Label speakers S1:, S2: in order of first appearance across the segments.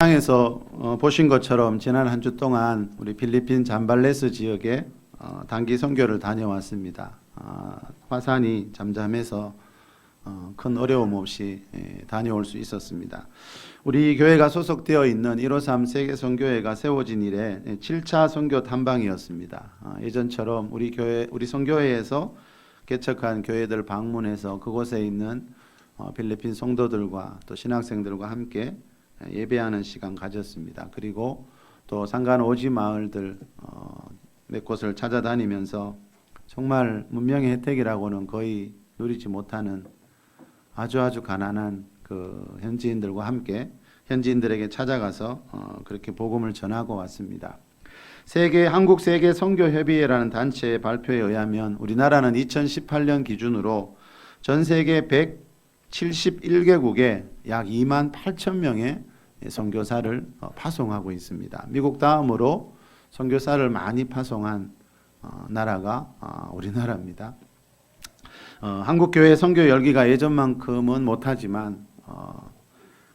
S1: 에서 보신 것처럼 지난 한 주 동안 우리 필리핀 잠발레스 지역에 단기 선교를 다녀왔습니다. 화산이 잠잠해서 큰 어려움 없이 다녀올 수 있었습니다. 우리 교회가 소속되어 있는 153 세계 선교회가 세워진 이래 7차 선교 탐방이었습니다. 예전처럼 우리 선교회에서 개척한 교회들 방문해서 그곳에 있는 필리핀 성도들과 또 신학생들과 함께 예배하는 시간 가졌습니다. 그리고 또 상간 오지 마을들 몇 곳을 찾아다니면서 정말 문명의 혜택이라고는 거의 누리지 못하는 아주 가난한 그 현지인들과 함께 현지인들에게 찾아가서 그렇게 복음을 전하고 왔습니다. 한국 세계 선교 협의회라는 단체의 발표에 의하면 우리나라는 2018년 기준으로 전 세계 171개국에 약 2만 8천 명의 선교사를 파송하고 있습니다. 미국 다음으로 선교사를 많이 파송한 나라가 우리나라입니다. 한국교회 선교 열기가 예전만큼은 못하지만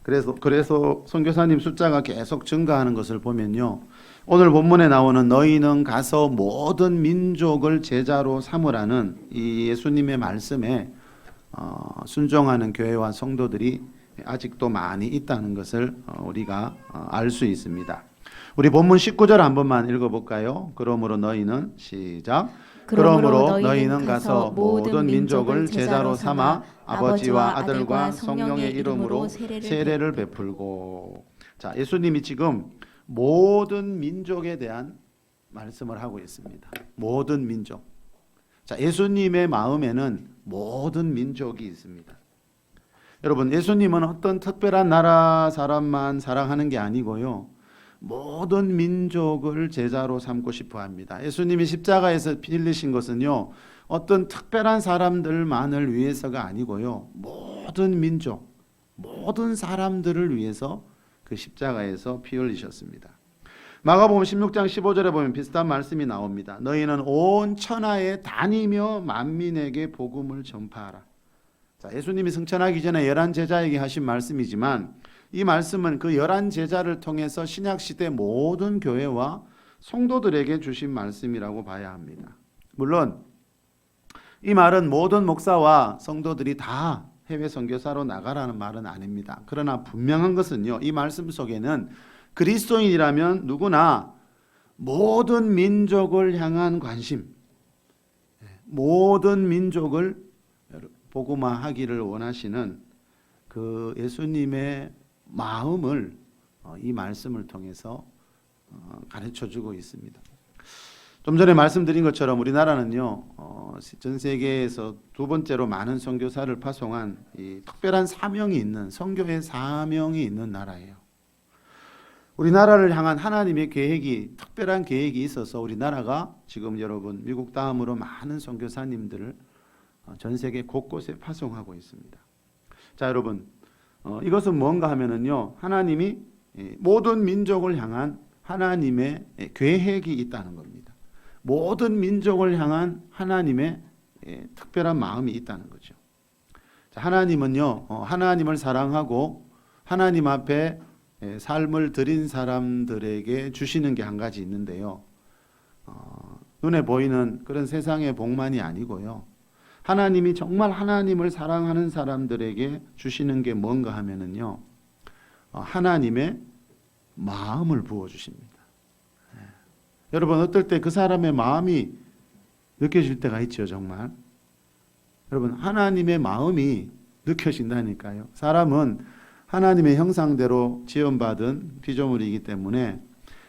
S1: 그래서 선교사님 숫자가 계속 증가하는 것을 보면요. 오늘 본문에 나오는 너희는 가서 모든 민족을 제자로 삼으라는 이 예수님의 말씀에 순종하는 교회와 성도들이 아직도 많이 있다는 것을 우리가 알 수 있습니다. 우리 본문 19절 한 번만 읽어볼까요? 그러므로 너희는 시작. 그러므로 너희는 가서 모든 민족을 제자로 삼아 아버지와 아들과 성령의 이름으로 세례를 베풀고. 자, 예수님이 지금 모든 민족에 대한 말씀을 하고 있습니다. 모든 민족. 자, 예수님의 마음에는 모든 민족이 있습니다. 여러분, 예수님은 어떤 특별한 나라 사람만 사랑하는 게 아니고요. 모든 민족을 제자로 삼고 싶어 합니다. 예수님이 십자가에서 피 흘리신 것은요. 어떤 특별한 사람들만을 위해서가 아니고요. 모든 민족, 모든 사람들을 위해서 그 십자가에서 피 흘리셨습니다. 마가복음 16장 15절에 보면 비슷한 말씀이 나옵니다. 너희는 온 천하에 다니며 만민에게 복음을 전파하라. 자, 예수님이 승천하기 전에 11제자에게 하신 말씀이지만 이 말씀은 그 11제자를 통해서 신약시대 모든 교회와 성도들에게 주신 말씀이라고 봐야 합니다. 물론 이 말은 모든 목사와 성도들이 다 해외 선교사로 나가라는 말은 아닙니다. 그러나 분명한 것은요. 이 말씀 속에는 그리스도인이라면 누구나 모든 민족을 향한 관심, 모든 민족을 복음화하기를 원하시는 그 예수님의 마음을 이 말씀을 통해서 가르쳐주고 있습니다. 좀 전에 말씀드린 것처럼 우리나라는요, 전 세계에서 두 번째로 많은 선교사를 파송한 이 특별한 사명이 있는 선교의 사명이 있는 나라예요. 우리나라를 향한 하나님의 계획이 특별한 계획이 있어서 우리나라가 지금 여러분 미국 다음으로 많은 선교사님들을 전 세계 곳곳에 파송하고 있습니다. 자, 여러분, 이것은 뭔가 하면은요, 하나님이 모든 민족을 향한 하나님의 계획이 있다는 겁니다. 모든 민족을 향한 하나님의 특별한 마음이 있다는 거죠. 자, 하나님은요, 하나님을 사랑하고 하나님 앞에 삶을 드린 사람들에게 주시는 게 한 가지 있는데요. 눈에 보이는 그런 세상의 복만이 아니고요. 하나님이 정말 하나님을 사랑하는 사람들에게 주시는 게 뭔가 하면은요. 하나님의 마음을 부어 주십니다. 여러분, 어떨 때 그 사람의 마음이 느껴질 때가 있죠, 정말. 여러분, 하나님의 마음이 느껴진다니까요. 사람은 하나님의 형상대로 지음받은 피조물이기 때문에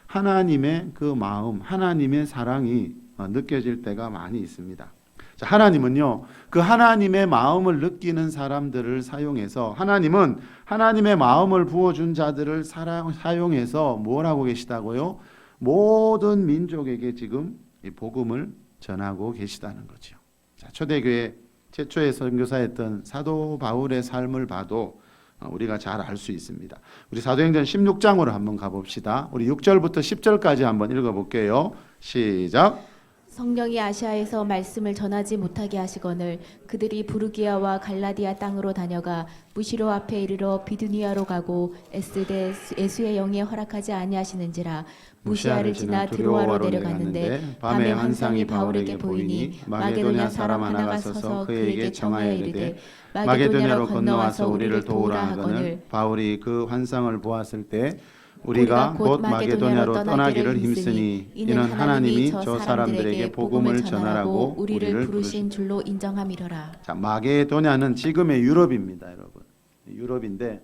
S1: 하나님의 그 마음, 하나님의 사랑이 느껴질 때가 많이 있습니다. 자, 하나님은요, 그 하나님의 마음을 느끼는 사람들을 사용해서 하나님은 하나님의 마음을 부어준 자들을 사용해서 뭘 하고 계시다고요? 모든 민족에게 지금 이 복음을 전하고 계시다는 거죠. 자, 초대교회 최초의 선교사였던 사도 바울의 삶을 봐도 우리가 잘 알 수 있습니다. 우리 사도행전 16장으로 한번 가봅시다. 우리 6절부터 10절까지 한번 읽어볼게요. 시작.
S2: 성령이 아시아에서 말씀을 전하지 못하게 하시거늘 그들이 부르기아와 갈라디아 땅으로 다녀가 무시로 앞에 이르러 비두니아로 가고 에스데 예수의 영이 허락하지 아니하시는지라 무시아를 지나 드로아로 내려갔는데 밤에 환상이 바울에게 보이니 마게도냐 사람 하나가 서서 그에게 청하여 이르되 마게도냐로 건너와서 우리를 도우라 하거늘
S1: 바울이 그 환상을 보았을 때 우리가 곧 마게도냐로 떠나기를 힘쓰니 이는 하나님이 저 사람들에게 복음을 전하라고 우리를
S2: 부르신 줄로 인정함이로라.
S1: 자, 마게도냐는 지금의 유럽입니다, 여러분. 유럽인데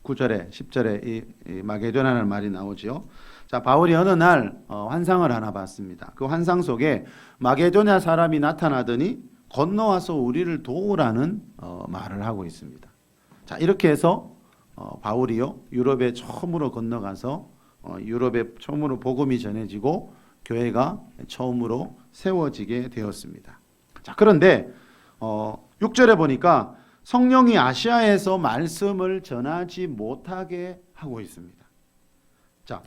S1: 9절에 10절에 이 마게도냐라는 말이 나오죠. 자, 바울이 어느 날 환상을 하나 봤습니다. 그 환상 속에 마게도냐 사람이 나타나더니 건너와서 우리를 도우라는 말을 하고 있습니다. 자, 이렇게 해서 바울이요 유럽에 처음으로 건너가서 유럽에 처음으로 복음이 전해지고 교회가 처음으로 세워지게 되었습니다. 자, 그런데 6절에 보니까 성령이 아시아에서 말씀을 전하지 못하게 하고 있습니다. 자,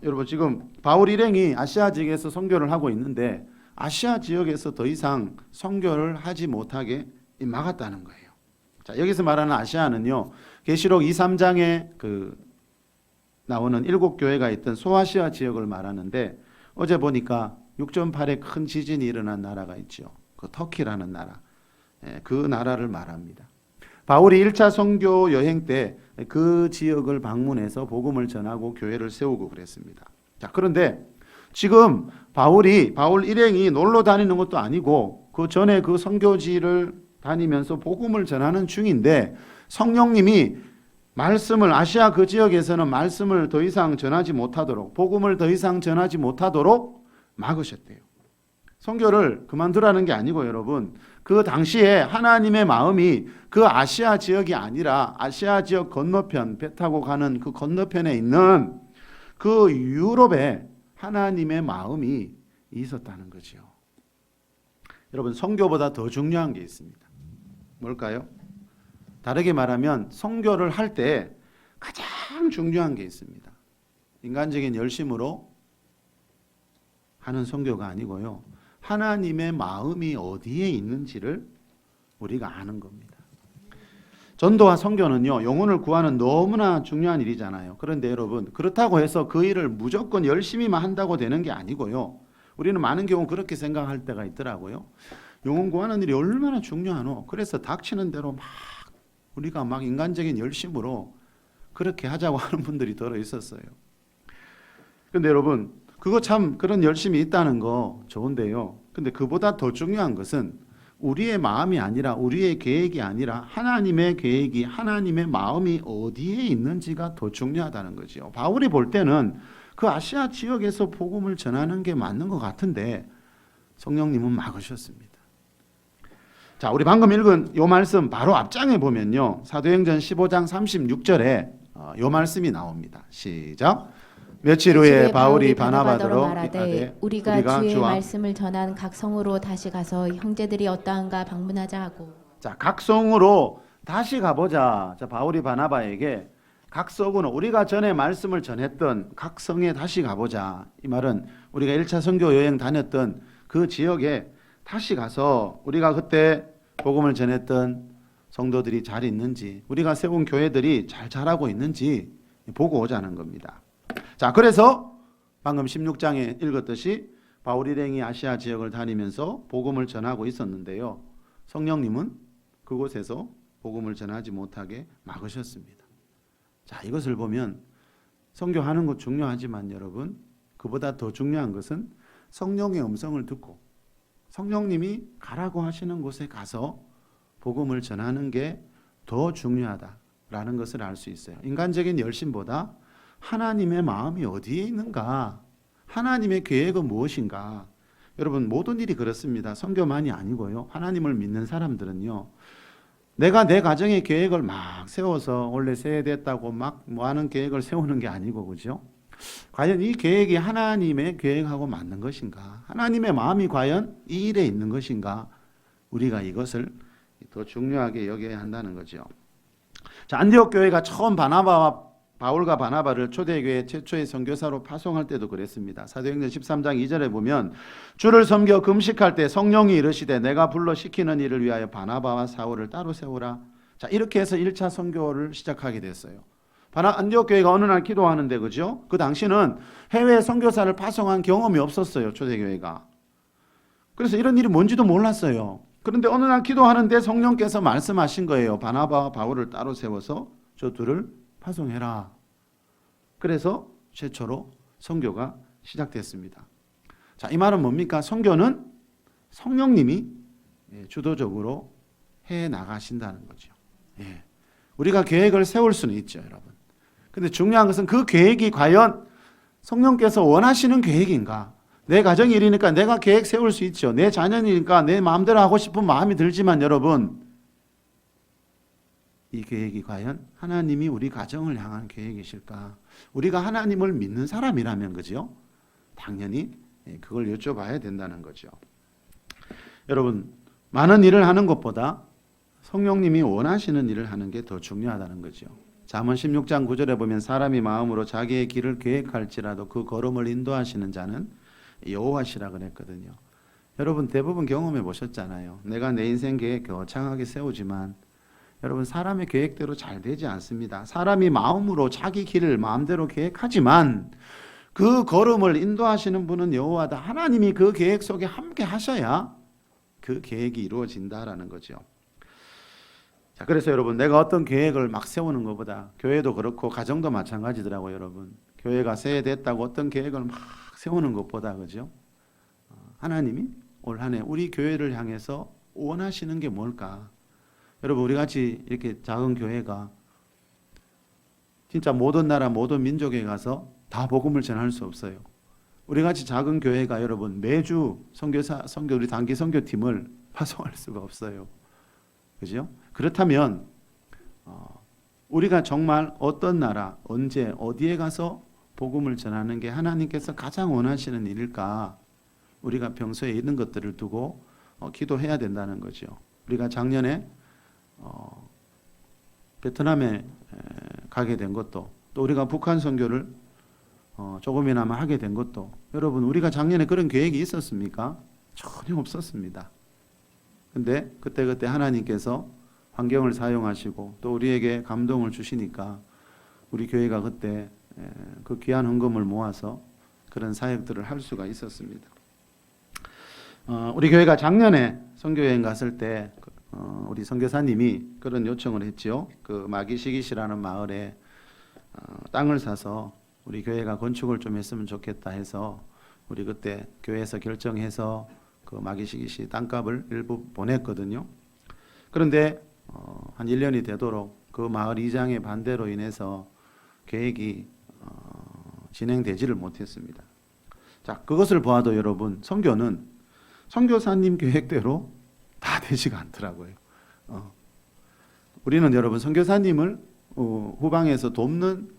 S1: 여러분 지금 바울 일행이 아시아 지역에서 선교를 하고 있는데 아시아 지역에서 더 이상 선교를 하지 못하게 막았다는 거예요. 자, 여기서 말하는 아시아는요 계시록 2, 3장에 나오는 7교회가 있던 소아시아 지역을 말하는데 어제 보니까 6.8의 큰 지진이 일어난 나라가 있죠. 그 터키라는 나라. 그 나라를 말합니다. 바울이 1차 선교 여행 때 그 지역을 방문해서 복음을 전하고 교회를 세우고 그랬습니다. 자, 그런데 지금 바울 일행이 놀러 다니는 것도 아니고 그 전에 그 선교지를 다니면서 복음을 전하는 중인데 성령님이 말씀을 아시아 그 지역에서는 말씀을 더 이상 전하지 못하도록 복음을 더 이상 전하지 못하도록 막으셨대요. 선교를 그만두라는 게 아니고 여러분 그 당시에 하나님의 마음이 그 아시아 지역이 아니라 아시아 지역 건너편 배 타고 가는 그 건너편에 있는 그 유럽에 하나님의 마음이 있었다는 거죠. 여러분 선교보다 더 중요한 게 있습니다. 뭘까요? 다르게 말하면 선교를 할 때 가장 중요한 게 있습니다. 인간적인 열심으로 하는 선교가 아니고요. 하나님의 마음이 어디에 있는지를 우리가 아는 겁니다. 전도와 선교는요. 영혼을 구하는 너무나 중요한 일이잖아요. 그런데 여러분 그렇다고 해서 그 일을 무조건 열심히만 한다고 되는 게 아니고요. 우리는 많은 경우 그렇게 생각할 때가 있더라고요. 영혼 구하는 일이 얼마나 중요하노. 그래서 닥치는 대로 막 우리가 막 인간적인 열심으로 그렇게 하자고 하는 분들이 더러 있었어요. 그런데 여러분 그거 참 그런 열심이 있다는 거 좋은데요. 근데 그보다 더 중요한 것은 우리의 마음이 아니라 우리의 계획이 아니라 하나님의 계획이 하나님의 마음이 어디에 있는지가 더 중요하다는 거죠. 바울이 볼 때는 그 아시아 지역에서 복음을 전하는 게 맞는 것 같은데 성령님은 막으셨습니다. 자, 우리 방금 읽은 요 말씀 바로 앞장에 보면요. 사도행전 15장 36절에 요 말씀이 나옵니다. 시작. 며칠 후에 바울이 바나바더러 말하되
S2: 우리가 주의 말씀을 전한 각 성으로 다시 가서 형제들이 어떠한가 방문하자 하고.
S1: 자, 각 성으로 다시 가보자. 자, 바울이 바나바에게 각 성으로 우리가 전에 말씀을 전했던 각 성에 다시 가보자. 이 말은 우리가 1차 선교 여행 다녔던 그 지역에 다시 가서 우리가 그때 복음을 전했던 성도들이 잘 있는지 우리가 세운 교회들이 잘 자라고 있는지 보고 오자는 겁니다. 자, 그래서 방금 16장에 읽었듯이 바울 일행이 아시아 지역을 다니면서 복음을 전하고 있었는데요. 성령님은 그곳에서 복음을 전하지 못하게 막으셨습니다. 자, 이것을 보면 선교하는 것 중요하지만 여러분 그보다 더 중요한 것은 성령의 음성을 듣고 성령님이 가라고 하시는 곳에 가서 복음을 전하는 게 더 중요하다라는 것을 알 수 있어요. 인간적인 열심보다 하나님의 마음이 어디에 있는가? 하나님의 계획은 무엇인가? 여러분 모든 일이 그렇습니다. 선교만이 아니고요. 하나님을 믿는 사람들은요. 내가 내 가정의 계획을 막 세워서 원래 세대했다고 막 뭐 하는 계획을 세우는 게 아니고 그죠? 과연 이 계획이 하나님의 계획하고 맞는 것인가? 하나님의 마음이 과연 이 일에 있는 것인가? 우리가 이것을 더 중요하게 여겨야 한다는 거죠. 자, 안디옥 교회가 처음 바나바와 바울과 바나바를 초대교회 최초의 선교사로 파송할 때도 그랬습니다. 사도행전 13장 2절에 보면 주를 섬겨 금식할 때 성령이 이르시되 내가 불러 시키는 일을 위하여 바나바와 사울을 따로 세우라. 자, 이렇게 해서 1차 선교를 시작하게 됐어요. 안디옥 교회가 어느 날 기도하는데, 그죠? 그 당시는 해외 선교사를 파송한 경험이 없었어요, 초대교회가. 그래서 이런 일이 뭔지도 몰랐어요. 그런데 어느 날 기도하는데 성령께서 말씀하신 거예요. 바나바와 바울을 따로 세워서 저 둘을 파송해라. 그래서 최초로 선교가 시작됐습니다. 자, 이 말은 뭡니까? 선교는 성령님이 주도적으로 해 나가신다는 거죠. 예. 우리가 계획을 세울 수는 있죠, 여러분. 근데 중요한 것은 그 계획이 과연 성령께서 원하시는 계획인가? 내 가정이 일이니까 내가 계획 세울 수 있죠. 내 자녀니까 내 마음대로 하고 싶은 마음이 들지만 여러분, 이 계획이 과연 하나님이 우리 가정을 향한 계획이실까? 우리가 하나님을 믿는 사람이라면, 그죠? 당연히 그걸 여쭤봐야 된다는 거죠. 여러분, 많은 일을 하는 것보다 성령님이 원하시는 일을 하는 게 더 중요하다는 거죠. 잠언 16장 9절에 보면 사람이 마음으로 자기의 길을 계획할지라도 그 걸음을 인도하시는 자는 여호와시라 그랬거든요. 여러분 대부분 경험해 보셨잖아요. 내가 내 인생 계획 거창하게 세우지만 여러분 사람의 계획대로 잘 되지 않습니다. 사람이 마음으로 자기 길을 마음대로 계획하지만 그 걸음을 인도하시는 분은 여호와다. 하나님이 그 계획 속에 함께 하셔야 그 계획이 이루어진다라는 거죠. 자, 그래서 여러분 내가 어떤 계획을 막 세우는 것보다, 교회도 그렇고 가정도 마찬가지더라고요. 여러분 교회가 새해됐다고 어떤 계획을 막 세우는 것보다, 그죠? 하나님이 올 한 해 우리 교회를 향해서 원하시는 게 뭘까? 여러분 우리 같이 이렇게 작은 교회가 진짜 모든 나라 모든 민족에 가서 다 복음을 전할 수 없어요. 우리 같이 작은 교회가 여러분 매주 선교 우리 단기 선교팀을 파송할 수가 없어요. 그죠? 그렇다면 우리가 정말 어떤 나라, 언제, 어디에 가서 복음을 전하는 게 하나님께서 가장 원하시는 일일까? 우리가 평소에 있는 것들을 두고 기도해야 된다는 거죠. 우리가 작년에 베트남에 가게 된 것도, 또 우리가 북한 선교를 조금이나마 하게 된 것도, 여러분 우리가 작년에 그런 계획이 있었습니까? 전혀 없었습니다. 근데 그때 하나님께서 환경을 사용하시고 또 우리에게 감동을 주시니까 우리 교회가 그때 그 귀한 헌금을 모아서 그런 사역들을 할 수가 있었습니다. 우리 교회가 작년에 선교여행 갔을 때 우리 선교사님이 그런 요청을 했죠. 그 마기시기시라는 마을에 땅을 사서 우리 교회가 건축을 좀 했으면 좋겠다 해서 우리 그때 교회에서 결정해서 그 마기시기시 땅값을 일부 보냈거든요. 그런데 한 1년이 되도록 그 마을 이장의 반대로 인해서 계획이 진행되지를 못했습니다. 자, 그것을 보아도 여러분 선교는 선교사님 계획대로 다 되지가 않더라고요. 우리는 여러분 선교사님을 후방에서 돕는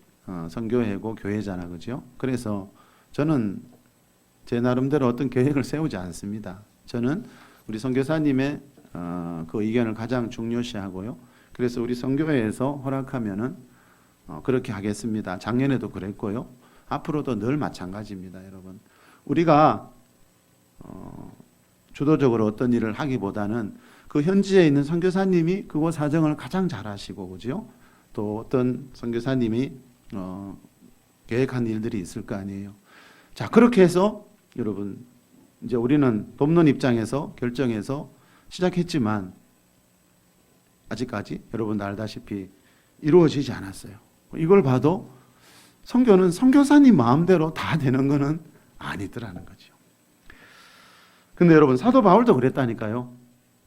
S1: 선교회고 교회잖아, 그죠? 그래서 저는 제 나름대로 어떤 계획을 세우지 않습니다. 저는 우리 선교사님의 그 의견을 가장 중요시하고요. 그래서 우리 선교회에서 허락하면은 그렇게 하겠습니다. 작년에도 그랬고요. 앞으로도 늘 마찬가지입니다, 여러분. 우리가 주도적으로 어떤 일을 하기보다는 그 현지에 있는 선교사님이 그곳 사정을 가장 잘 아시고, 그죠? 또 어떤 선교사님이 계획한 일들이 있을 거 아니에요. 자, 그렇게 해서 여러분 이제 우리는 돕는 입장에서 결정해서 시작했지만 아직까지 여러분 알다시피 이루어지지 않았어요. 이걸 봐도 선교는 선교사님 마음대로 다 되는 것은 아니더라는 거죠. 근데 여러분 사도 바울도 그랬다니까요.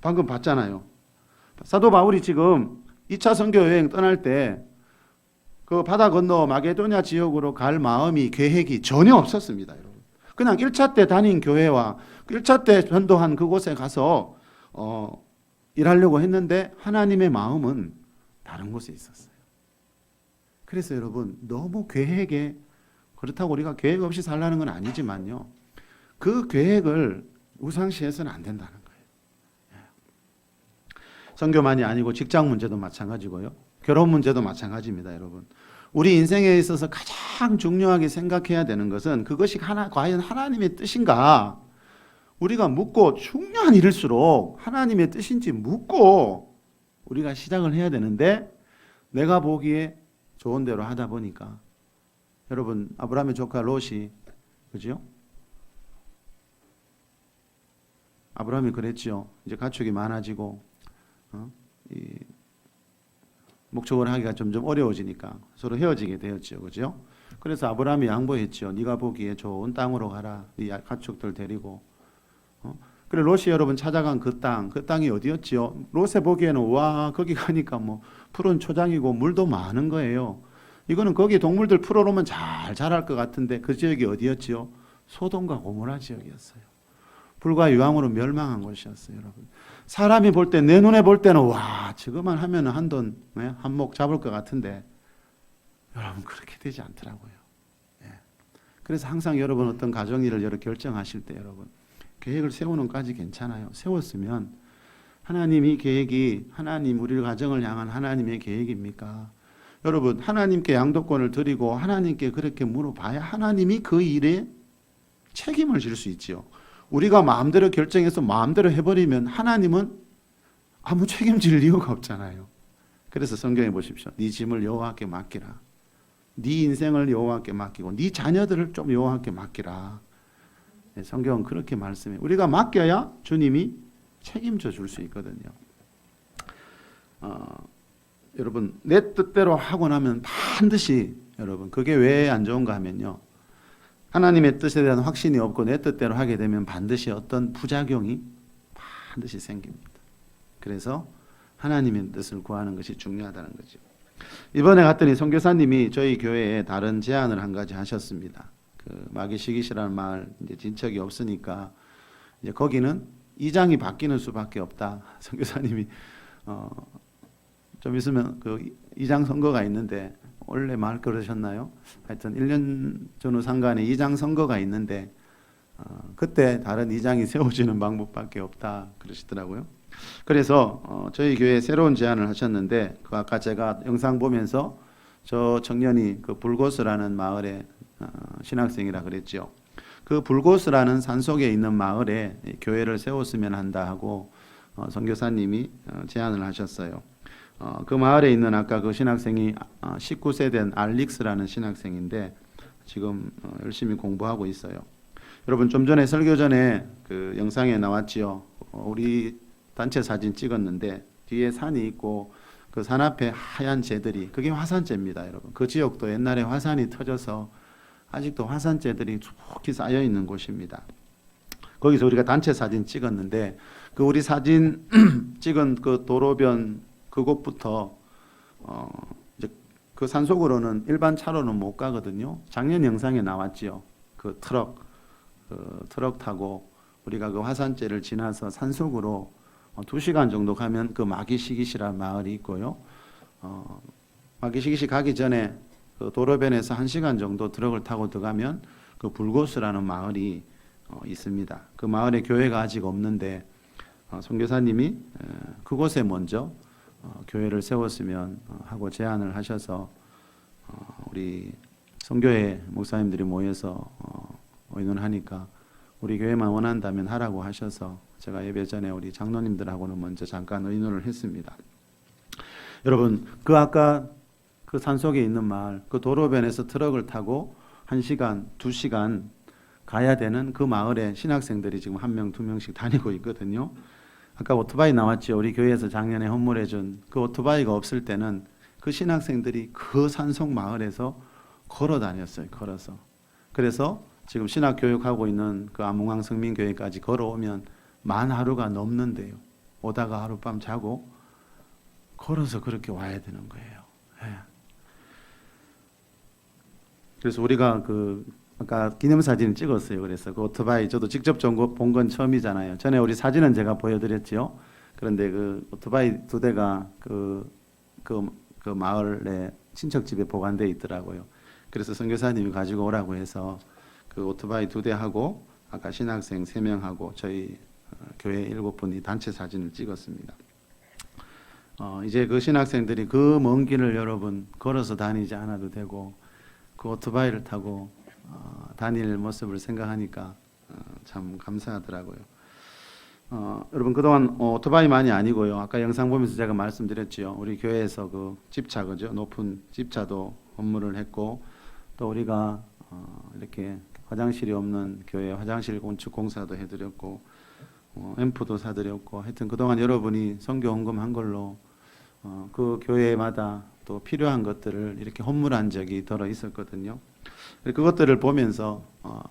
S1: 방금 봤잖아요. 사도 바울이 지금 2차 선교 여행 떠날 때 그 바다 건너 마게도냐 지역으로 갈 마음이 계획이 전혀 없었습니다, 여러분. 그냥 1차 때 다닌 교회와 1차 때 전도한 그곳에 가서 일하려고 했는데 하나님의 마음은 다른 곳에 있었어요. 그래서 여러분 너무 계획에, 그렇다고 우리가 계획 없이 살라는 건 아니지만요, 그 계획을 우상시해서는 안 된다는 거예요. 선교만이 아니고 직장 문제도 마찬가지고요, 결혼 문제도 마찬가지입니다, 여러분. 우리 인생에 있어서 가장 중요하게 생각해야 되는 것은 그것이 과연 하나님의 뜻인가? 우리가 묻고 중요한 일일수록 하나님의 뜻인지 묻고 우리가 시작을 해야 되는데 내가 보기에 좋은 대로 하다 보니까 여러분 아브라함의 조카 롯이 그죠? 아브라함이 그랬죠. 이제 가축이 많아지고 이 목축을 하기가 점점 어려워지니까 서로 헤어지게 되었죠. 그죠? 그래서 아브라함이 양보했죠. 네가 보기에 좋은 땅으로 가라. 네 가축들 데리고. 그래 롯이 여러분 찾아간 그 땅이 어디였지요? 롯의 보기에는 와 거기 가니까 뭐 푸른 초장이고 물도 많은 거예요. 이거는 거기 동물들 풀어놓으면 잘 자랄 것 같은데 그 지역이 어디였지요? 소돔과 고모라 지역이었어요. 불과 유황으로 멸망한 곳이었어요, 여러분. 사람이 볼 때, 내 눈에 볼 때는 와 저거만 하면 한 목 잡을 것 같은데 여러분 그렇게 되지 않더라고요. 예. 그래서 항상 여러분 어떤 가정 일을 결정하실 때 여러분 계획을 세우는 까지 괜찮아요. 세웠으면 하나님 이 계획이 하나님 우리 가정을 향한 하나님의 계획입니까? 여러분 하나님께 양도권을 드리고 하나님께 그렇게 물어봐야 하나님이 그 일에 책임을 질 수 있지요. 우리가 마음대로 결정해서 마음대로 해버리면 하나님은 아무 책임질 이유가 없잖아요. 그래서 성경에 보십시오. 네 짐을 여호와께 맡기라. 네 인생을 여호와께 맡기고 네 자녀들을 좀 여호와께 맡기라. 성경은 그렇게 말씀해요. 우리가 맡겨야 주님이 책임져 줄 수 있거든요. 여러분 내 뜻대로 하고 나면 반드시 여러분 그게 왜 안 좋은가 하면요. 하나님의 뜻에 대한 확신이 없고 내 뜻대로 하게 되면 반드시 어떤 부작용이 반드시 생깁니다. 그래서 하나님의 뜻을 구하는 것이 중요하다는 거죠. 이번에 갔더니 선교사님이 저희 교회에 다른 제안을 한 가지 하셨습니다. 그 마기시기시라는 마을 이제 진척이 없으니까 이제 거기는 이장이 바뀌는 수밖에 없다. 선교사님이 좀 있으면 그 이장 선거가 있는데 원래 말 그러셨나요? 하여튼 1년 전후 상간에 이장 선거가 있는데 그때 다른 이장이 세워지는 방법밖에 없다 그러시더라고요. 그래서 저희 교회에 새로운 제안을 하셨는데 그 아까 제가 영상 보면서 저 청년이 그 불고스라는 마을의 신학생이라 그랬죠. 그 불고스라는 산속에 있는 마을에 교회를 세웠으면 한다 하고 선교사님이 제안을 하셨어요. 그 마을에 있는 아까 그 신학생이 19세 된 알릭스라는 신학생인데 지금 열심히 공부하고 있어요. 여러분 좀 전에 설교 전에 그 영상에 나왔지요. 우리 단체 사진 찍었는데 뒤에 산이 있고 그 산 앞에 하얀 재들이 그게 화산재입니다, 여러분. 그 지역도 옛날에 화산이 터져서 아직도 화산재들이 쭉 쌓여 있는 곳입니다. 거기서 우리가 단체 사진 찍었는데 그 우리 사진 찍은 그 도로변 그곳부터 이제 그 산속으로는 일반 차로는 못 가거든요. 작년 영상에 나왔지요. 그 트럭 타고 우리가 그 화산재를 지나서 산속으로 2시간 정도 가면 그 마기시기시라는 마을이 있고요. 마기시기시 가기 전에 그 도로변에서 1시간 정도 트럭을 타고 들어가면 그 불고스라는 마을이 있습니다. 그 마을에 교회가 아직 없는데 선교사님이 그곳에 먼저 교회를 세웠으면 하고 제안을 하셔서 우리 선교회 목사님들이 모여서 의논하니까 우리 교회만 원한다면 하라고 하셔서 제가 예배 전에 우리 장로님들하고는 먼저 잠깐 의논을 했습니다. 여러분 그 아까 그 산속에 있는 마을 그 도로변에서 트럭을 타고 1시간, 2시간 가야 되는 그 마을에 신학생들이 지금 1명, 2명씩 다니고 있거든요. 아까 오토바이 나왔죠. 우리 교회에서 작년에 헌물해준 그 오토바이가 없을 때는 그 신학생들이 그 산속 마을에서 걸어 다녔어요. 걸어서. 그래서 지금 신학 교육하고 있는 그 암웅항 성민교회까지 걸어오면 만 하루가 넘는데요. 오다가 하룻밤 자고 걸어서 그렇게 와야 되는 거예요. 예. 그래서 우리가 그 아까 기념사진을 찍었어요. 그래서 그 오토바이 저도 직접 본 건 처음이잖아요. 전에 우리 사진은 제가 보여드렸죠. 그런데 그 오토바이 2대가 그 마을에 친척집에 보관되어 있더라고요. 그래서 선교사님이 가지고 오라고 해서 그 오토바이 2대하고 아까 신학생 3명하고 저희 교회 7분이 단체 사진을 찍었습니다. 이제 그 신학생들이 그 먼 길을 여러분 걸어서 다니지 않아도 되고 그 오토바이를 타고 다닐 모습을 생각하니까 참 감사하더라고요. 여러분 그동안 오토바이만이 아니고요. 아까 영상 보면서 제가 말씀드렸지요. 우리 교회에서 그 집차 그죠? 높은 집차도 업무를 했고 또 우리가 이렇게 화장실이 없는 교회 화장실 건축 공사도 해드렸고 앰프도 사드렸고 하여튼 그동안 여러분이 선교 헌금한 걸로 그 교회마다 또 필요한 것들을 이렇게 헌물한 적이 들어 있었거든요. 그것들을 보면서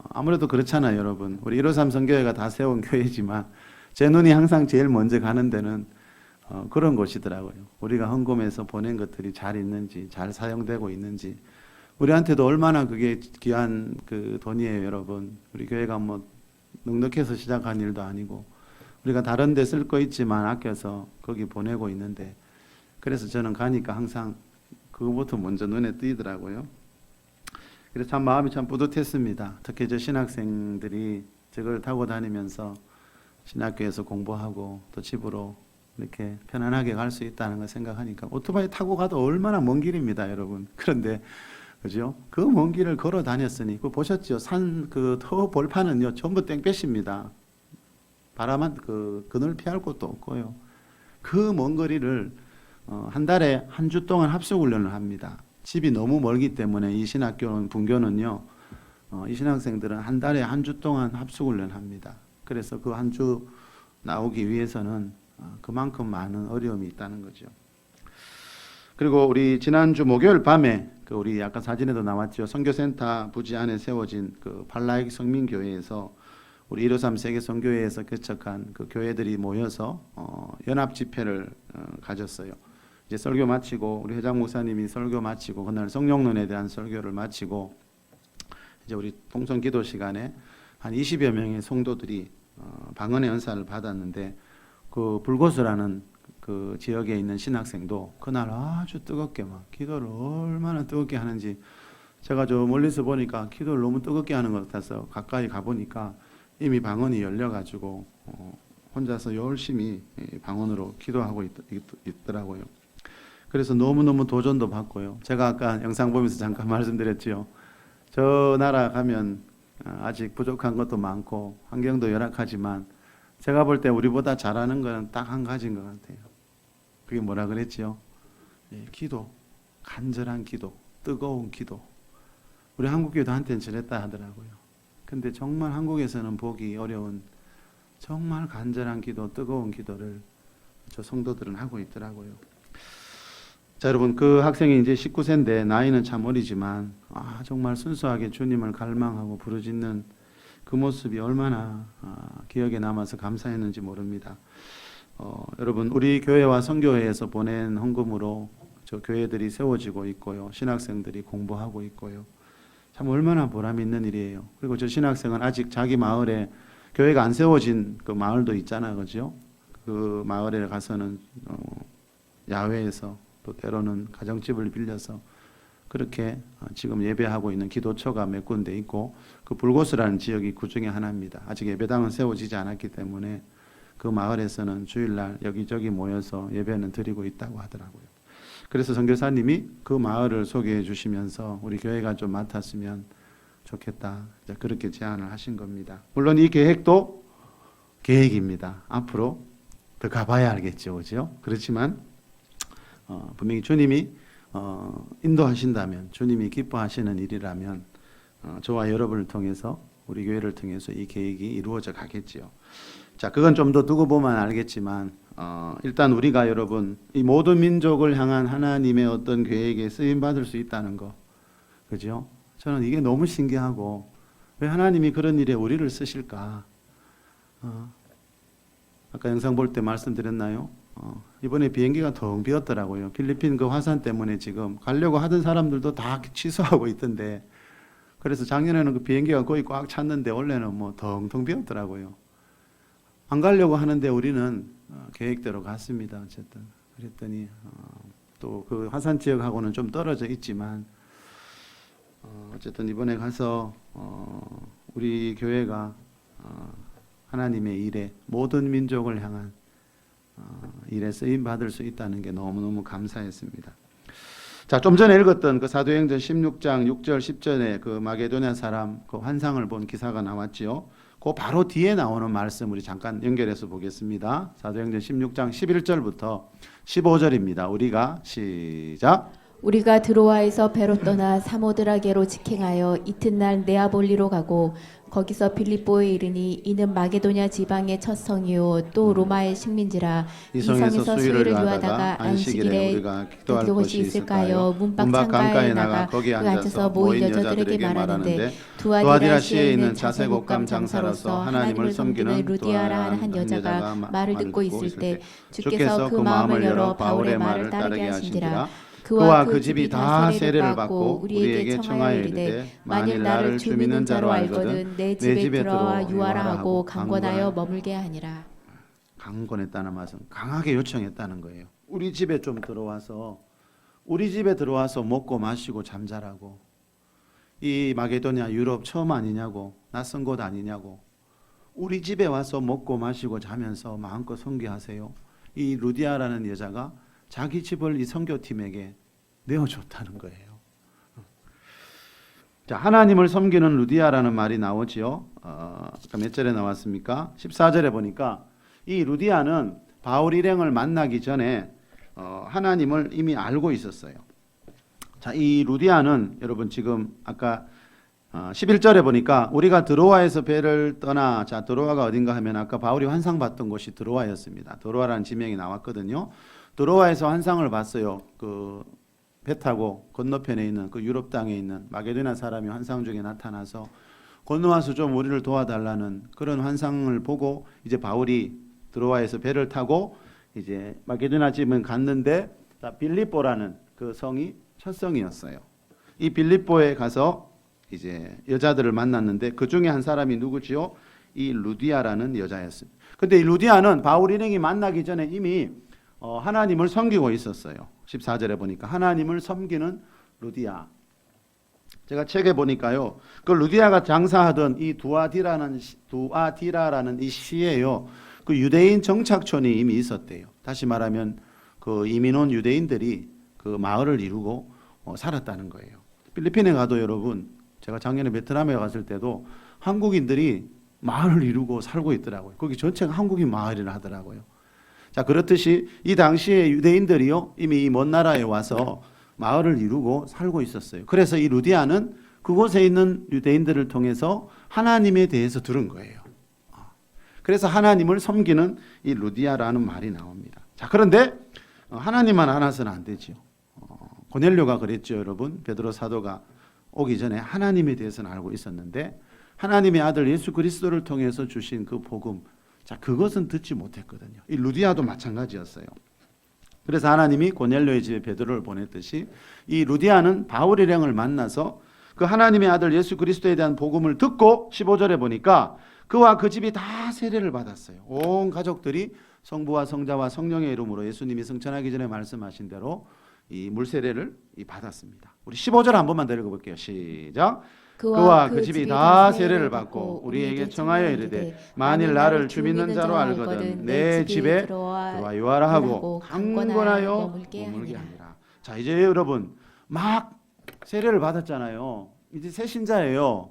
S1: 아무래도 그렇잖아요, 여러분. 우리 153 선교회가 다 세운 교회지만 제 눈이 항상 제일 먼저 가는 데는 그런 곳이더라고요. 우리가 헌금해서 보낸 것들이 잘 있는지, 잘 사용되고 있는지, 우리한테도 얼마나 그게 귀한 그 돈이에요, 여러분. 우리 교회가 뭐 넉넉해서 시작한 일도 아니고 우리가 다른 데 쓸 거 있지만 아껴서 거기 보내고 있는데 그래서 저는 가니까 항상 그거부터 먼저 눈에 띄더라고요. 그래서 참 마음이 참 뿌듯했습니다. 특히 저 신학생들이 저걸 타고 다니면서 신학교에서 공부하고 또 집으로 이렇게 편안하게 갈 수 있다는 걸 생각하니까 오토바이 타고 가도 얼마나 먼 길입니다, 여러분. 그런데 그죠? 그 먼 길을 걸어 다녔으니 그 보셨죠? 산 그 터 벌판은요 전부 땡볕입니다. 바람한 그늘 피할 곳도 없고요. 그 먼 거리를 한 달에 한 주 동안 합숙 훈련을 합니다. 집이 너무 멀기 때문에 이 신학교는 분교는요. 이 신학생들은 한 달에 한 주 동안 합숙 훈련합니다. 그래서 그 한 주 나오기 위해서는 그만큼 많은 어려움이 있다는 거죠. 그리고 우리 지난주 목요일 밤에 그 우리 아까 사진에도 나왔죠. 선교센터 부지 안에 세워진 그 팔라익 성민교회에서 우리 153 세계 선교회에서 개척한 그 교회들이 모여서 연합 집회를 가졌어요. 이제 설교 마치고 우리 회장 목사님이 설교 마치고 그날 성령론에 대한 설교를 마치고 이제 우리 통성 기도 시간에 한 20여 명의 성도들이 방언의 은사를 받았는데 그 불고스라는 그 지역에 있는 신학생도 그날 아주 뜨겁게 막 기도를 얼마나 뜨겁게 하는지 제가 저 멀리서 보니까 기도를 너무 뜨겁게 하는 것 같아서 가까이 가보니까 이미 방언이 열려가지고 혼자서 열심히 방언으로 기도하고 있더라고요. 그래서 너무너무 도전도 받고요. 제가 아까 영상 보면서 잠깐 말씀드렸지요. 저 나라 가면 아직 부족한 것도 많고 환경도 열악하지만 제가 볼 때 우리보다 잘하는 거는 딱 한 가지인 것 같아요. 그게 뭐라 그랬지요? 기도, 간절한 기도, 뜨거운 기도. 우리 한국교회도 한때는 저랬다 하더라고요. 근데 정말 한국에서는 보기 어려운 정말 간절한 기도, 뜨거운 기도를 저 성도들은 하고 있더라고요. 자, 여러분 그 학생이 이제 19세인데 나이는 참 어리지만 정말 순수하게 주님을 갈망하고 부르짖는 그 모습이 얼마나 기억에 남아서 감사했는지 모릅니다. 여러분 우리 교회와 선교회에서 보낸 헌금으로 저 교회들이 세워지고 있고요. 신학생들이 공부하고 있고요. 참 얼마나 보람 있는 일이에요. 그리고 저 신학생은 아직 자기 마을에 교회가 안 세워진 그 마을도 있잖아요. 그죠? 그 마을에 가서는 야외에서 또 때로는 가정집을 빌려서 그렇게 지금 예배하고 있는 기도처가 몇 군데 있고 그 불고스라는 지역이 그 중에 하나입니다. 아직 예배당은 세워지지 않았기 때문에 그 마을에서는 주일날 여기저기 모여서 예배는 드리고 있다고 하더라고요. 그래서 선교사님이 그 마을을 소개해 주시면서 우리 교회가 좀 맡았으면 좋겠다. 그렇게 제안을 하신 겁니다. 물론 이 계획도 계획입니다. 앞으로 더 가봐야 알겠죠. 그죠? 그렇지만 분명히 주님이 인도하신다면 주님이 기뻐하시는 일이라면 저와 여러분을 통해서 우리 교회를 통해서 이 계획이 이루어져 가겠지요. 자, 그건 좀 더 두고 보면 알겠지만 일단 우리가 여러분 이 모든 민족을 향한 하나님의 어떤 계획에 쓰임 받을 수 있다는 거, 그죠? 저는 이게 너무 신기하고 왜 하나님이 그런 일에 우리를 쓰실까? 아까 영상 볼 때 말씀드렸나요? 이번에 비행기가 텅 비었더라고요. 필리핀 그 화산 때문에 지금 가려고 하던 사람들도 다 취소하고 있던데 그래서 작년에는 그 비행기가 거의 꽉 찼는데 올해는 뭐 텅텅 비었더라고요. 안 가려고 하는데 우리는 계획대로 갔습니다. 어쨌든 그랬더니 또 그 화산 지역하고는 좀 떨어져 있지만 어쨌든 이번에 가서 우리 교회가 하나님의 일에 모든 민족을 향한 일에 쓰임 받을 수 있다는 게 너무너무 감사했습니다. 자, 좀 전에 읽었던 그 사도행전 16장 6절 10절에 그 마게도냐 사람 그 환상을 본 기사가 나왔지요. 그 바로 뒤에 나오는 말씀 우리 잠깐 연결해서 보겠습니다. 사도행전 16장 11절부터 15절입니다. 우리가 시작.
S2: 우리가 드로아에서 배로 떠나 사모드라게로 직행하여 이튿날 네아볼리로 가고 거기서 빌립보에 이르니 이는 마게도냐 지방의 첫 성이요 또 로마의 식민지라.
S1: 이 성에서 수유를 하다가 안식일에 우리가 기도할 곳이 있을까요? 문밖 창가에 나가 거기 앉아서 모인 여자들에게 말하는데 두아디라 시에 있는 자색옥감 장사로서 하나님을 섬기는 루디아라 하는 한 여자가 말을 듣고 있을 때 주께서 그 마음을 열어 바울의 말을 따르게 하신지라.
S2: 그와 그 집이 다 세례를 받고 우리에게 청하여 이르되 만일 나를 주 믿는 자로 알거든 내 집에 들어와 유하라 하고 강권하여 머물게 하니라.
S1: 강권했다는 말은 강하게 요청했다는 거예요. 우리 집에 좀 들어와서 우리 집에 들어와서 먹고 마시고 잠자라고. 이 마게도냐 유럽 처음 아니냐고, 낯선 곳 아니냐고. 우리 집에 와서 먹고 마시고 자면서 마음껏 선교하세요. 이 루디아라는 여자가 자기 집을 이 선교팀에게 내어줬다는 거예요. 자, 하나님을 섬기는 루디아라는 말이 나오지요. 몇 절에 나왔습니까? 14절에 보니까 이 루디아는 바울 일행을 만나기 전에 하나님을 이미 알고 있었어요. 자, 이 루디아는 여러분 지금 아까 11절에 보니까 우리가 드로아에서 배를 떠나, 자, 드로아가 어딘가 하면 아까 바울이 환상 봤던 곳이 드로아였습니다. 드로아라는 지명이 나왔거든요. 드로아에서 환상을 봤어요. 그 배 타고 건너편에 있는 그 유럽 땅에 있는 마게도냐 사람이 환상 중에 나타나서 건너와서 좀 우리를 도와달라는 그런 환상을 보고 이제 바울이 드로아에서 배를 타고 이제 마게도냐 집은 갔는데 빌립보라는 그 성이 첫 성이었어요. 이 빌립보에 가서 이제 여자들을 만났는데 그 중에 한 사람이 누구지요? 이 루디아라는 여자였습니다. 근데 이 루디아는 바울 일행이 만나기 전에 이미 하나님을 섬기고 있었어요. 14절에 보니까 하나님을 섬기는 루디아. 제가 책에 보니까요. 그 루디아가 장사하던 이 두아디라라는 이 시에요. 그 유대인 정착촌이 이미 있었대요. 다시 말하면 그 이민 온 유대인들이 그 마을을 이루고 살았다는 거예요. 필리핀에 가도 여러분, 제가 작년에 베트남에 갔을 때도 한국인들이 마을을 이루고 살고 있더라고요. 거기 전체가 한국인 마을이라 하더라고요. 자, 그렇듯이 이 당시에 유대인들이요 이미 이 먼 나라에 와서 마을을 이루고 살고 있었어요. 그래서 이 루디아는 그곳에 있는 유대인들을 통해서 하나님에 대해서 들은 거예요. 그래서 하나님을 섬기는 이 루디아라는 말이 나옵니다. 자, 그런데 하나님만 알아서는 안 되죠. 고넬료가 그랬죠, 여러분. 베드로 사도가 오기 전에 하나님에 대해서는 알고 있었는데 하나님의 아들 예수 그리스도를 통해서 주신 그 복음, 자, 그것은 듣지 못했거든요. 이 루디아도 마찬가지였어요. 그래서 하나님이 고넬료의 집에 베드로를 보냈듯이 이 루디아는 바울 일행을 만나서 그 하나님의 아들 예수 그리스도에 대한 복음을 듣고 15절에 보니까 그와 그 집이 다 세례를 받았어요. 온 가족들이 성부와 성자와 성령의 이름으로 예수님이 승천하기 전에 말씀하신 대로 이 물세례를 받았습니다. 우리 15절 한 번만 더 읽어볼게요. 시작. 그와 그 집이 다 세례를 받고 우리에게 청하여 이르되 만일 나를 주 믿는 자로 알거든 내 집에 들어와 유하라 하고 강권하여 머물게 하니라. 자, 이제 여러분 막 세례를 받았잖아요. 이제 새 신자예요.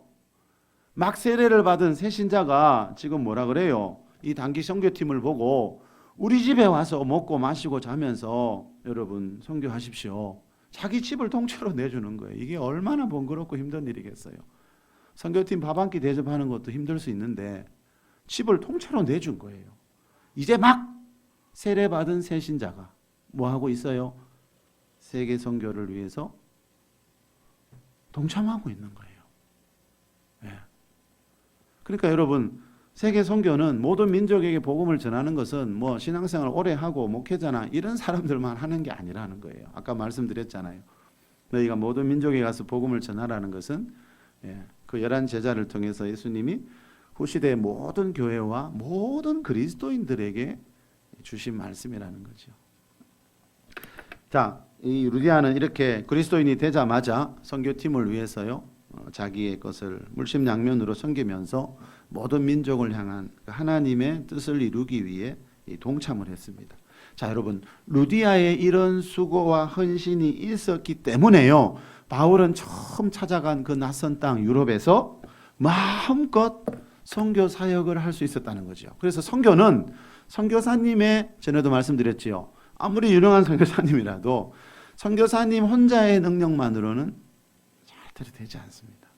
S1: 막 세례를 받은 새 신자가 지금 뭐라 그래요? 이 단기 선교팀을 보고 우리 집에 와서 먹고 마시고 자면서 여러분 선교하십시오. 자기 집을 통째로 내주는 거예요. 이게 얼마나 번거롭고 힘든 일이겠어요. 선교팀 밥 한 끼 대접하는 것도 힘들 수 있는데 집을 통째로 내준 거예요. 이제 막 세례받은 새 신자가 뭐 하고 있어요? 세계 선교를 위해서 동참하고 있는 거예요. 네. 그러니까 여러분, 세계 선교는 모든 민족에게 복음을 전하는 것은 뭐 신앙생활 오래 하고 목회자나 이런 사람들만 하는 게 아니라는 거예요. 아까 말씀드렸잖아요. 너희가 모든 민족에 가서 복음을 전하라는 것은 그 11 제자를 통해서 예수님이 후시대의 모든 교회와 모든 그리스도인들에게 주신 말씀이라는 거죠. 자, 이 루디아는 이렇게 그리스도인이 되자마자 선교팀을 위해서요 자기의 것을 물심양면으로 섬기면서 모든 민족을 향한 하나님의 뜻을 이루기 위해 동참을 했습니다. 자, 여러분, 루디아의 이런 수고와 헌신이 있었기 때문에요, 바울은 처음 찾아간 그 낯선 땅 유럽에서 마음껏 선교 사역을 할 수 있었다는 거죠. 그래서 선교는 선교사님의, 전에도 말씀드렸지요, 아무리 유능한 선교사님이라도 선교사님 혼자의 능력만으로는 절대로 되지 않습니다.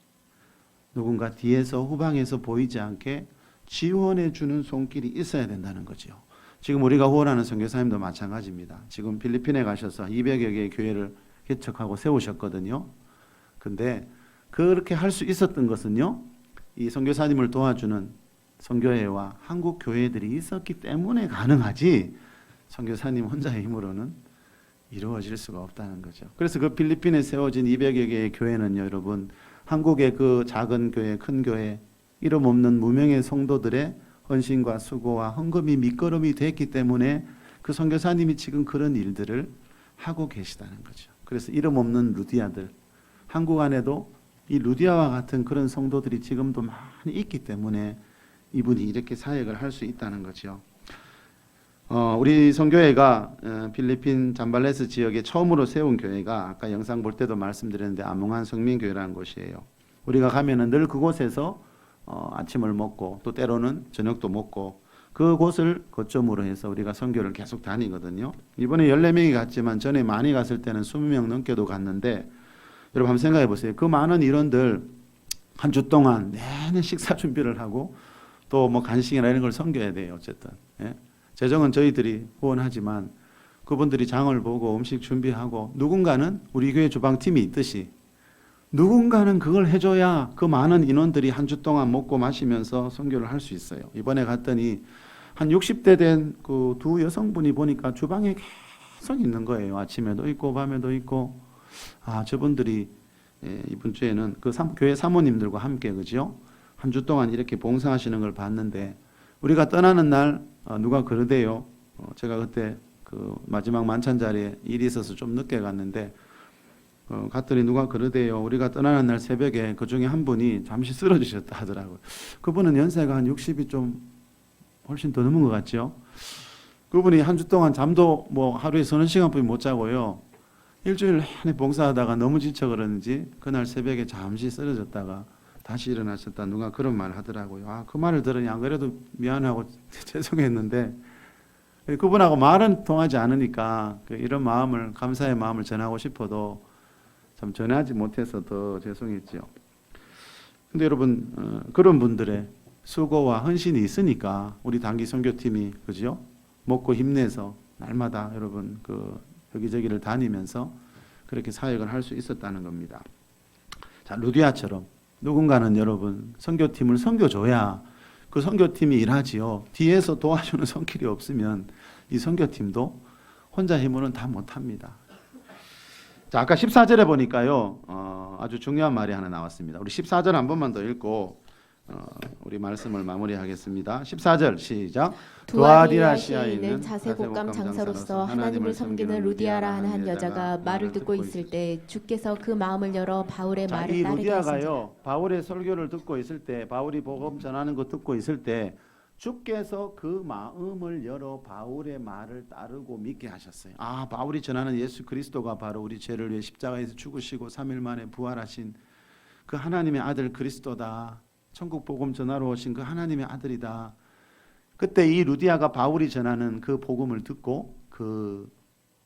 S1: 누군가 뒤에서, 후방에서 보이지 않게 지원해 주는 손길이 있어야 된다는 거죠. 지금 우리가 후원하는 선교사님도 마찬가지입니다. 지금 필리핀에 가셔서 200여 개의 교회를 개척하고 세우셨거든요. 근데 그렇게 할 수 있었던 것은요, 이 선교사님을 도와주는 선교회와 한국 교회들이 있었기 때문에 가능하지, 선교사님 혼자의 힘으로는 이루어질 수가 없다는 거죠. 그래서 그 필리핀에 세워진 200여 개의 교회는요, 여러분, 한국의 그 작은 교회, 큰 교회, 이름 없는 무명의 성도들의 헌신과 수고와 헌금이 밑거름이 됐기 때문에 그 선교사님이 지금 그런 일들을 하고 계시다는 거죠. 그래서 이름 없는 루디아들, 한국 안에도 이 루디아와 같은 그런 성도들이 지금도 많이 있기 때문에 이분이 이렇게 사역을 할 수 있다는 거죠. 우리 선교회가 필리핀 잠발레스 지역에 처음으로 세운 교회가 아까 영상 볼 때도 말씀드렸는데 아몽한 성민교회라는 곳이에요. 우리가 가면은 늘 그곳에서 아침을 먹고 또 때로는 저녁도 먹고 그곳을 거점으로 해서 우리가 선교를 계속 다니거든요. 이번에 14명이 갔지만 전에 많이 갔을 때는 20명 넘게도 갔는데, 여러분 한번 생각해 보세요. 그 많은 인원들 한 주 동안 내내 식사 준비를 하고 또 뭐 간식이나 이런 걸 섬겨야 돼요. 어쨌든 재정은 저희들이 후원하지만 그분들이 장을 보고 음식 준비하고, 누군가는 우리 교회 주방팀이 있듯이 누군가는 그걸 해줘야 그 많은 인원들이 한 주 동안 먹고 마시면서 선교를 할 수 있어요. 이번에 갔더니 한 60대 된 그 두 여성분이 보니까 주방에 계속 있는 거예요. 아침에도 있고 밤에도 있고. 아, 저분들이 이번 주에는 그 교회 사모님들과 함께, 그죠? 한 주 동안 이렇게 봉사하시는 걸 봤는데, 우리가 떠나는 날 누가 그러대요. 제가 그때 그 마지막 만찬 자리에 일이 있어서 좀 늦게 갔는데 갔더니 누가 그러대요. 우리가 떠나는 날 새벽에 그 중에 한 분이 잠시 쓰러지셨다 하더라고요. 그분은 연세가 한 60이 좀 훨씬 더 넘은 것 같죠. 그분이 한 주 동안 잠도 뭐 하루에 서너 시간뿐이 못 자고요. 일주일 내내 봉사하다가 너무 지쳐 그러는지 그날 새벽에 잠시 쓰러졌다가 다시 일어나셨다, 누가 그런 말 하더라고요. 아, 그 말을 들으니 안 그래도 미안하고 죄송했는데, 그분하고 말은 통하지 않으니까 이런 마음을, 감사의 마음을 전하고 싶어도 참 전하지 못해서 더 죄송했죠. 근데 여러분, 그런 분들의 수고와 헌신이 있으니까 우리 단기 선교팀이, 그죠? 먹고 힘내서 날마다 여러분 그 여기저기를 다니면서 그렇게 사역을 할 수 있었다는 겁니다. 자, 루디아처럼 누군가는 여러분 선교팀을 섬겨줘야 그 선교팀이 일하지요. 뒤에서 도와주는 손길이 없으면 이 선교팀도 혼자 힘으로는 다 못합니다. 자, 아까 14절에 보니까요, 아주 중요한 말이 하나 나왔습니다. 우리 14절 한 번만 더 읽고 우리 말씀을 마무리하겠습니다. 14절 시작.
S2: 두아디라시아에 있는 자세곡감 장사로서 하나님을 섬기는 루디아라 하는 한 여자가 말을 듣고 있을 때 주께서 그 마음을 열어 바울의 말을
S1: 이
S2: 따르게 하시니라.
S1: 루디아가요, 바울의 설교를 듣고 있을 때, 바울이 복음 전하는 거 듣고 있을 때 주께서 그 마음을 열어 바울의 말을 따르고 믿게 하셨어요. 아, 바울이 전하는 예수 그리스도가 바로 우리 죄를 위해 십자가에서 죽으시고 3일 만에 부활하신 그 하나님의 아들 그리스도다. 천국 복음 전하러 오신 그 하나님의 아들이다. 그때 이 루디아가 바울이 전하는 그 복음을 듣고 그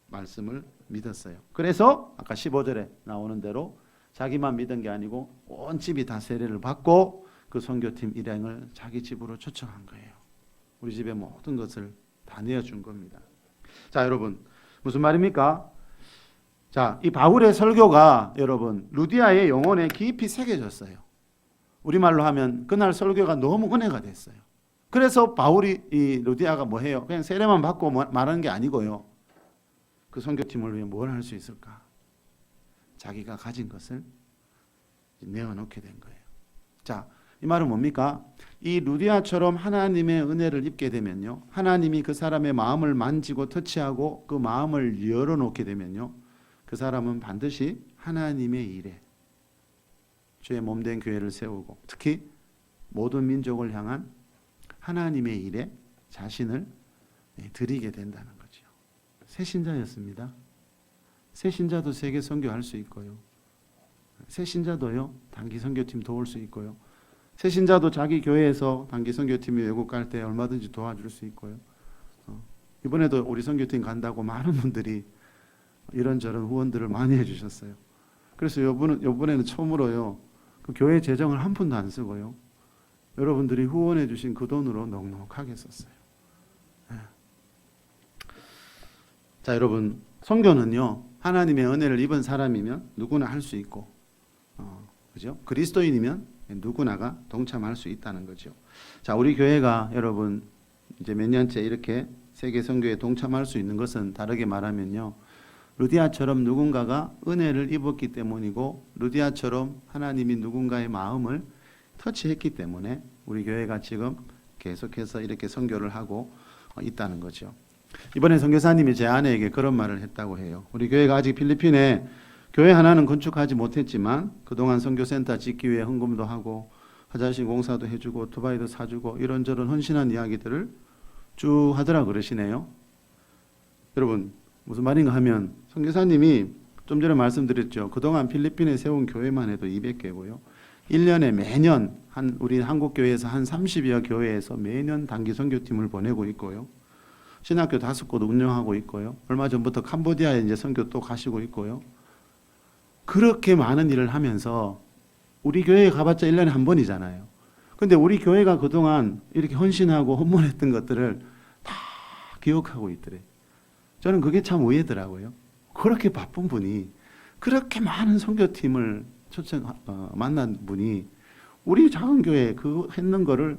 S1: 말씀을 믿었어요. 그래서 아까 15절에 나오는 대로 자기만 믿은 게 아니고 온 집이 다 세례를 받고 그 선교팀 일행을 자기 집으로 초청한 거예요. 우리 집에 모든 것을 다 내어준 겁니다. 자, 여러분, 무슨 말입니까? 자, 이 바울의 설교가 여러분 루디아의 영혼에 깊이 새겨졌어요. 우리말로 하면 그날 설교가 너무 은혜가 됐어요. 그래서 바울이, 이 루디아가 뭐 해요? 그냥 세례만 받고 말하는 게 아니고요. 그 선교팀을 위해 뭘 할 수 있을까? 자기가 가진 것을 내어놓게 된 거예요. 자, 이 말은 뭡니까? 이 루디아처럼 하나님의 은혜를 입게 되면요, 하나님이 그 사람의 마음을 만지고 터치하고 그 마음을 열어놓게 되면요, 그 사람은 반드시 하나님의 일에 주의 몸된 교회를 세우고 특히 모든 민족을 향한 하나님의 일에 자신을 드리게 된다는 거죠. 새신자였습니다. 새신자도 세계 선교할 수 있고요. 새신자도요 단기 선교팀 도울 수 있고요. 새신자도 자기 교회에서 단기 선교팀이 외국 갈 때 얼마든지 도와줄 수 있고요. 이번에도 우리 선교팀 간다고 많은 분들이 이런저런 후원들을 많이 해주셨어요. 그래서 이번에는 처음으로요 그 교회 재정을 한 푼도 안 쓰고요 여러분들이 후원해 주신 그 돈으로 넉넉하게 썼어요. 자, 여러분, 선교는요 하나님의 은혜를 입은 사람이면 누구나 할 수 있고, 그죠? 그리스도인이면 누구나가 동참할 수 있다는 거죠. 자, 우리 교회가 여러분 이제 몇 년째 이렇게 세계 선교에 동참할 수 있는 것은 다르게 말하면요, 루디아처럼 누군가가 은혜를 입었기 때문이고, 루디아처럼 하나님이 누군가의 마음을 터치했기 때문에 우리 교회가 지금 계속해서 이렇게 선교를 하고 있다는 거죠. 이번에 선교사님이 제 아내에게 그런 말을 했다고 해요. 우리 교회가 아직 필리핀에 교회 하나는 건축하지 못했지만 그동안 선교센터 짓기 위해 헌금도 하고 화장실 공사도 해주고 오토바이도 사주고 이런저런 헌신한 이야기들을 쭉 하더라 그러시네요. 여러분 무슨 말인가 하면 선교사님이 좀 전에 말씀드렸죠. 그동안 필리핀에 세운 교회만 해도 200개고요. 1년에 매년 우리 한국 교회에서 한 30여 교회에서 매년 단기 선교팀을 보내고 있고요. 신학교 5곳 운영하고 있고요. 얼마 전부터 캄보디아에 이제 선교 또 가시고 있고요. 그렇게 많은 일을 하면서 우리 교회에 가봤자 1년에 한 번이잖아요. 근데 우리 교회가 그동안 이렇게 헌신하고 헌문했던 것들을 다 기억하고 있더래. 저는 그게 참 의외더라고요. 그렇게 바쁜 분이 그렇게 많은 선교팀을 만난 분이 우리 작은 교회 그 했는 거를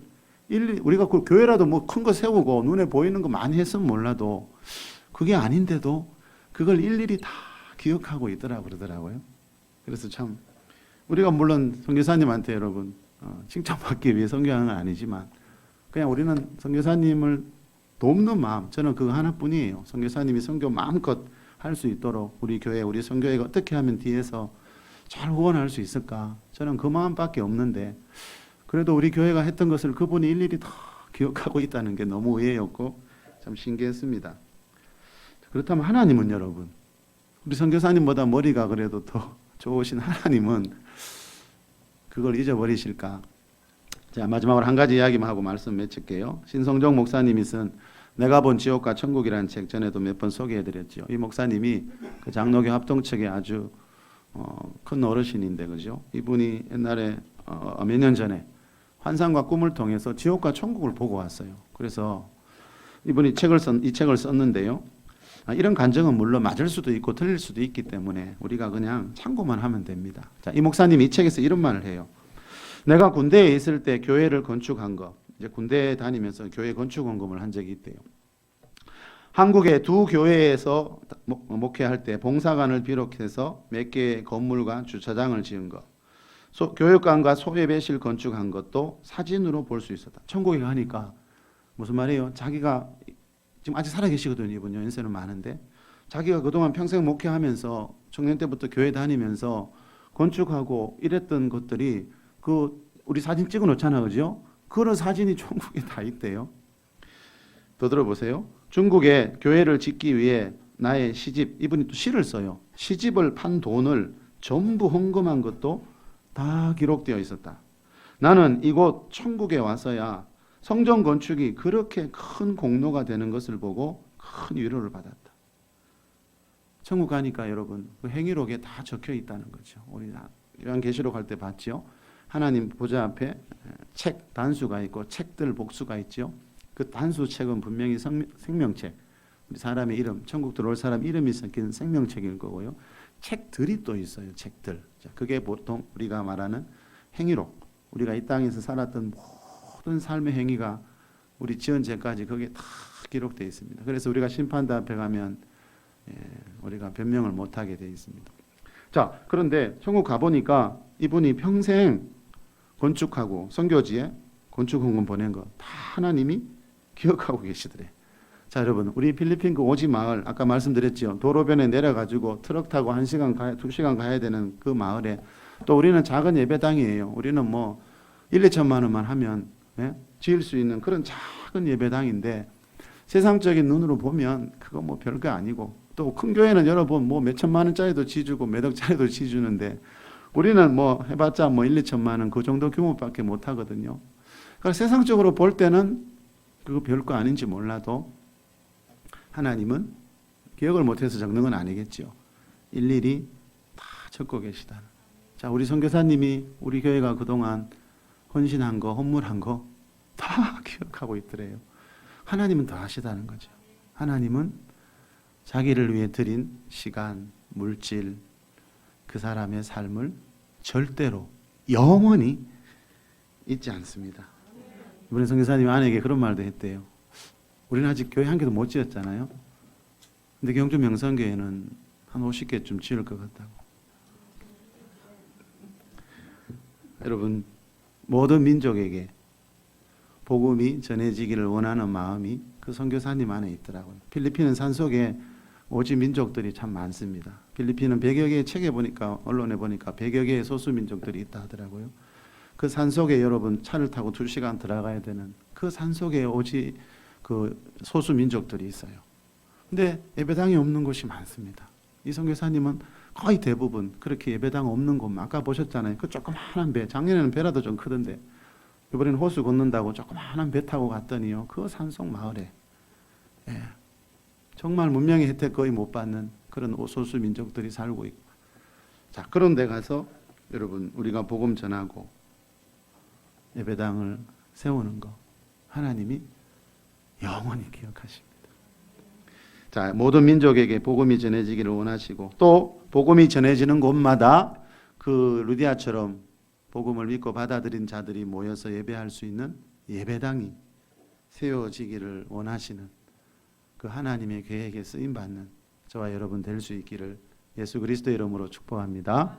S1: 우리가 그 교회라도 뭐 큰 거 세우고 눈에 보이는 거 많이 했으면 몰라도 그게 아닌데도 그걸 일일이 다 기억하고 있더라고 그러더라고요. 그래서 참 우리가 물론 선교사님한테 여러분 칭찬받기 위해 선교하는 건 아니지만 그냥 우리는 선교사님을 돕는 마음, 저는 그거 하나뿐이에요. 선교사님이 선교 마음껏 할 수 있도록 우리 교회, 우리 선교회가 어떻게 하면 뒤에서 잘 후원할 수 있을까? 저는 그 마음밖에 없는데 그래도 우리 교회가 했던 것을 그분이 일일이 다 기억하고 있다는 게 너무 의외였고 참 신기했습니다. 그렇다면 하나님은 여러분, 우리 선교사님보다 머리가 그래도 더 좋으신 하나님은 그걸 잊어버리실까? 자, 마지막으로 한 가지 이야기만 하고 말씀 맺을게요. 신성정 목사님이 쓴 내가 본 지옥과 천국이라는 책 전에도 몇 번 소개해드렸죠. 이 목사님이 그 장로교 합동측의 아주 큰 어르신인데 그죠? 이분이 옛날에 몇 년 전에 환상과 꿈을 통해서 지옥과 천국을 보고 왔어요. 그래서 이분이 이 책을 썼는데요. 이런 간증은 물론 맞을 수도 있고 틀릴 수도 있기 때문에 우리가 그냥 참고만 하면 됩니다. 자, 이 목사님이 이 책에서 이런 말을 해요. 내가 군대에 있을 때 교회를 건축한 거, 이제 군대에 다니면서 교회 건축 헌금을 한 적이 있대요. 한국의 두 교회에서 목회할 때 봉사관을 비롯해서 몇 개의 건물과 주차장을 지은 것, 교육관과 소예배실 건축한 것도 사진으로 볼 수 있었다. 천국에 가니까 무슨 말이에요? 자기가 지금 아직 살아계시거든요. 이분 연세는 많은데 자기가 그동안 평생 목회하면서 청년 때부터 교회 다니면서 건축하고 이랬던 것들이 그 우리 사진 찍어 놓잖아, 그죠? 그런 사진이 천국에 다 있대요. 더 들어보세요. 중국에 교회를 짓기 위해 나의 시집, 이분이 또 시를 써요. 시집을 판 돈을 전부 헌금한 것도 다 기록되어 있었다. 나는 이곳 천국에 와서야 성전 건축이 그렇게 큰 공로가 되는 것을 보고 큰 위로를 받았다. 천국 가니까 여러분 그 행위록에 다 적혀 있다는 거죠. 우리 요한계시록 할 때 봤죠. 하나님 보좌 앞에 책 단수가 있고 책들 복수가 있죠. 그 단수 책은 분명히 생명책, 우리 사람의 이름, 천국 들어올 사람 이름이 섞인 생명책일 거고요. 책들이 또 있어요. 책들. 자, 그게 보통 우리가 말하는 행위록. 우리가 이 땅에서 살았던 모든 삶의 행위가 우리 지은 죄까지 거기에 다 기록되어 있습니다. 그래서 우리가 심판대 앞에 가면 우리가 변명을 못하게 되어 있습니다. 자, 그런데 천국 가보니까 이분이 평생 건축하고 선교지에 건축헌금 보낸 거 다 하나님이 기억하고 계시더래. 자, 여러분, 우리 필리핀 그 오지 마을 아까 말씀드렸죠. 도로변에 내려가지고 트럭 타고 1시간 2시간 가야 되는 그 마을에 또 우리는 작은 예배당이에요. 우리는 뭐 1, 2천만 원만 하면 지을 수 있는 그런 작은 예배당인데 세상적인 눈으로 보면 그거 뭐 별거 아니고, 또 큰 교회는 여러분 뭐 몇 천만 원짜리도 지주고 몇 억짜리도 지주는데 우리는 뭐 해봤자 뭐 1, 2천만 원 그 정도 규모밖에 못 하거든요. 그러니까 세상적으로 볼 때는 그거 별거 아닌지 몰라도 하나님은 기억을 못해서 적는 건 아니겠죠. 일일이 다 적고 계시다. 자, 우리 선교사님이 우리 교회가 그동안 헌신한 거, 헌물한 거 다 기억하고 있더래요. 하나님은 더 하시다는 거죠. 하나님은 자기를 위해 드린 시간, 물질, 그 사람의 삶을 절대로 영원히 잊지 않습니다. 이번에 선교사님 아내에게 그런 말도 했대요. 우리는 아직 교회 한 개도 못 지었잖아요. 근데 경주 명성교회는 한 50개쯤 지을 것 같다고. 여러분, 모든 민족에게 복음이 전해지기를 원하는 마음이 그 선교사님 안에 있더라고요. 필리핀은 산속에 오지 민족들이 참 많습니다. 필리핀은 100여 개의 책에 보니까, 언론에 보니까 100여 개의 소수 민족들이 있다 하더라고요. 그 산속에 여러분 차를 타고 2시간 들어가야 되는 그 산속에 오지 그 소수 민족들이 있어요. 근데 예배당이 없는 곳이 많습니다. 이 선교사님은 거의 대부분 그렇게 예배당 없는 곳만, 아까 보셨잖아요. 그 조그마한 배, 작년에는 배라도 좀 크던데 이번에는 호수 건넌다고 조그마한 배 타고 갔더니요, 그 산속 마을에 정말 문명의 혜택 거의 못 받는 그런 소수 민족들이 살고 있고, 자, 그런 데 가서 여러분 우리가 복음 전하고 예배당을 세우는 거 하나님이 영원히 기억하십니다. 자, 모든 민족에게 복음이 전해지기를 원하시고, 또 복음이 전해지는 곳마다 그 루디아처럼 복음을 믿고 받아들인 자들이 모여서 예배할 수 있는 예배당이 세워지기를 원하시는 그 하나님의 계획에 쓰임 받는 저와 여러분 될 수 있기를 예수 그리스도의 이름으로 축복합니다.